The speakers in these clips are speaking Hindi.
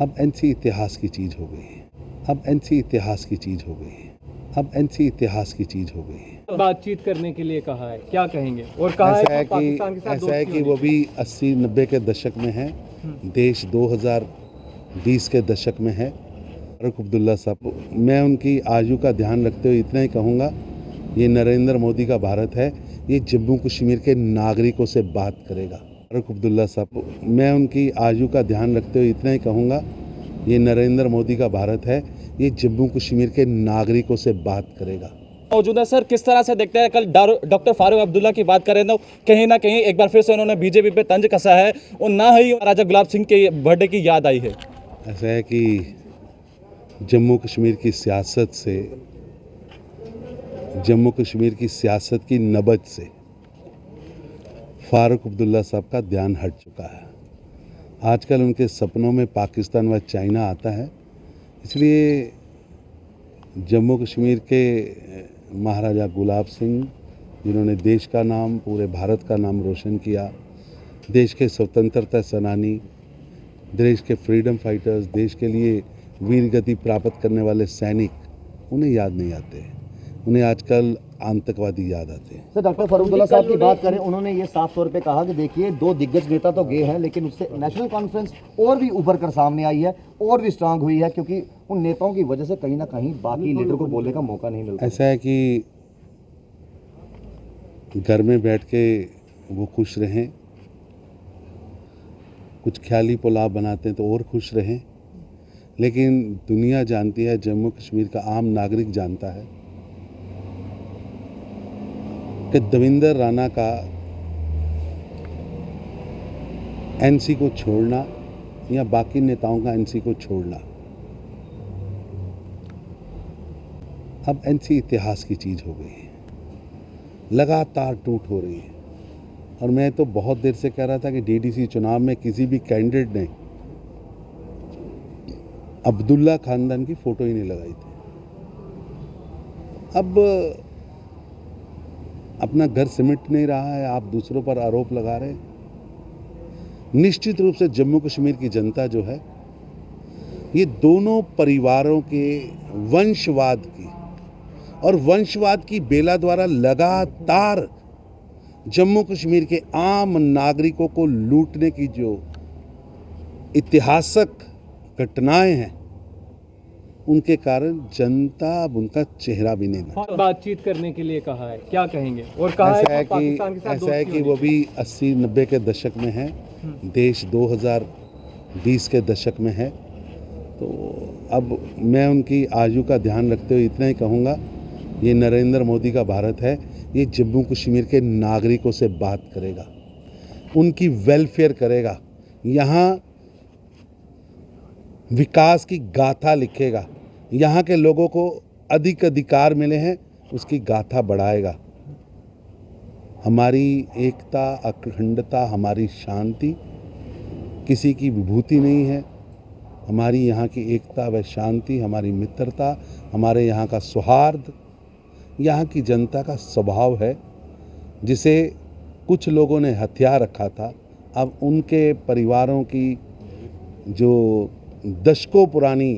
अब एनसी इतिहास की चीज़ हो गई है। अब एनसी इतिहास की चीज़ हो गई है। अब एनसी इतिहास की चीज़ हो गई है। बातचीत करने के लिए कहा है, क्या कहेंगे? और कहा है कि पाकिस्तान के साथ ऐसा है कि वो भी 80-90 के दशक में है, देश 2020 के दशक में है। फारूक अब्दुल्ला साहब, मैं उनकी आयु का ध्यान रखते हुए इतना ही कहूँगा, ये नरेंद्र मोदी का भारत है, ये जम्मू कश्मीर के नागरिकों से बात करेगा। फारूक अब्दुल्ला साहब, मैं उनकी आयु का ध्यान रखते हुए इतना ही कहूँगा, ये नरेंद्र मोदी का भारत है, ये जम्मू कश्मीर के नागरिकों से बात करेगा। मौजूद है सर, किस तरह से देखते हैं? कल डॉक्टर फारूक अब्दुल्ला की बात करें तो कहीं ना कहीं एक बार फिर से उन्होंने बीजेपी पे तंज कसा है और ना ही राजा गुलाब सिंह के बर्थडे की याद आई है। ऐसा है कि जम्मू कश्मीर की सियासत से, जम्मू कश्मीर की सियासत की नबज से फारूक अब्दुल्ला साहब का ध्यान हट चुका है। आजकल उनके सपनों में पाकिस्तान व चाइना आता है, इसलिए जम्मू कश्मीर के महाराजा गुलाब सिंह, जिन्होंने देश का नाम, पूरे भारत का नाम रोशन किया, देश के स्वतंत्रता सेनानी, देश के फ्रीडम फाइटर्स, देश के लिए वीर गति प्राप्त करने वाले सैनिक, उन्हें याद नहीं आते। उन्हें आजकल आतंकवादी याद आते हैं। सर, डॉक्टर फारूक अब्दुल्ला साहब की बात करें, उन्होंने ये साफ तौर पे कहा कि देखिए, दो दिग्गज नेता तो गए हैं, लेकिन उससे नेशनल कॉन्फ्रेंस और भी उभर कर सामने आई है और भी स्ट्रांग हुई है, क्योंकि उन नेताओं की वजह से कहीं ना कहीं बाकी लीडर को बोलने का मौका नहीं मिलता। ऐसा है कि घर में बैठ के वो खुश रहें, कुछ ख्याली पुलाव बनाते हैं तो और खुश रहें, लेकिन दुनिया जानती है, जम्मू कश्मीर का आम नागरिक जानता है कि देवेंद्र राणा का एनसी को छोड़ना या बाकी नेताओं का एनसी को छोड़ना अब एनसी इतिहास की चीज़ हो गई है, लगातार टूट हो रही है। और मैं तो बहुत देर से कह रहा था कि डीडीसी चुनाव में किसी भी कैंडिडेट ने अब्दुल्ला खानदान की फोटो ही नहीं लगाई थी। अब अपना घर सिमट नहीं रहा है, आप दूसरों पर आरोप लगा रहे हैं। निश्चित रूप से जम्मू कश्मीर की जनता जो है, ये दोनों परिवारों के वंशवाद की और वंशवाद की बेला द्वारा लगातार जम्मू कश्मीर के आम नागरिकों को लूटने की जो ऐतिहासिक घटनाएं हैं, उनके कारण जनता अब उनका चेहरा भी नहीं देखती। बातचीत करने के लिए कहा है, क्या कहेंगे? और कहा है कि पाकिस्तान के साथ ऐसा है कि वो भी 80-90 के दशक में है, देश 2020 के दशक में है। तो अब मैं उनकी आयु का ध्यान रखते हुए इतना ही कहूँगा, ये नरेंद्र मोदी का भारत है, ये जम्मू कश्मीर के नागरिकों से बात करेगा, उनकी वेलफेयर करेगा, यहाँ विकास की गाथा लिखेगा, यहाँ के लोगों को अधिक अधिकार मिले हैं उसकी गाथा बढ़ाएगा। हमारी एकता, अखंडता, हमारी शांति किसी की विभूति नहीं है। हमारी यहाँ की एकता व शांति, हमारी मित्रता, हमारे यहाँ का सौहार्द, यहाँ की जनता का स्वभाव है, जिसे कुछ लोगों ने हथियार रखा था। अब उनके परिवारों की जो दशकों पुरानी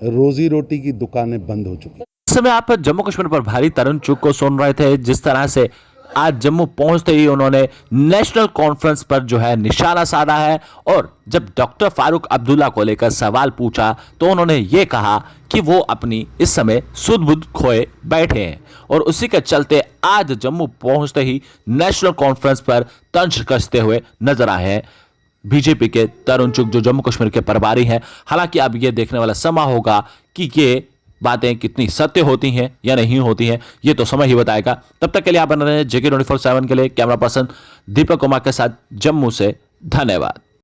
रोजी रोटी की दुकानें बंद हो चुकी। इस समय आप जम्मू कश्मीर पर भारी तरुण चुग को सुन रहे थे। जिस तरह से आज जम्मू पहुंचते ही उन्होंने नेशनल कॉन्फ्रेंस पर जो है निशाना साधा है, और जब डॉक्टर फारूक अब्दुल्ला को लेकर सवाल पूछा तो उन्होंने ये कहा कि वो अपनी इस समय सुध बुध खोए बैठे हैं, और उसी के चलते आज जम्मू पहुंचते ही नेशनल कॉन्फ्रेंस पर तंज कसते हुए नजर आए हैं बीजेपी के तरुण चुग, जो जम्मू कश्मीर के प्रभारी हैं। हालांकि अब ये देखने वाला समय होगा कि ये बातें कितनी सत्य होती हैं या नहीं होती हैं, ये तो समय ही बताएगा। तब तक के लिए आप बने रहे JK 24/7 के लिए। कैमरा पर्सन दीपक कुमार के साथ जम्मू से, धन्यवाद।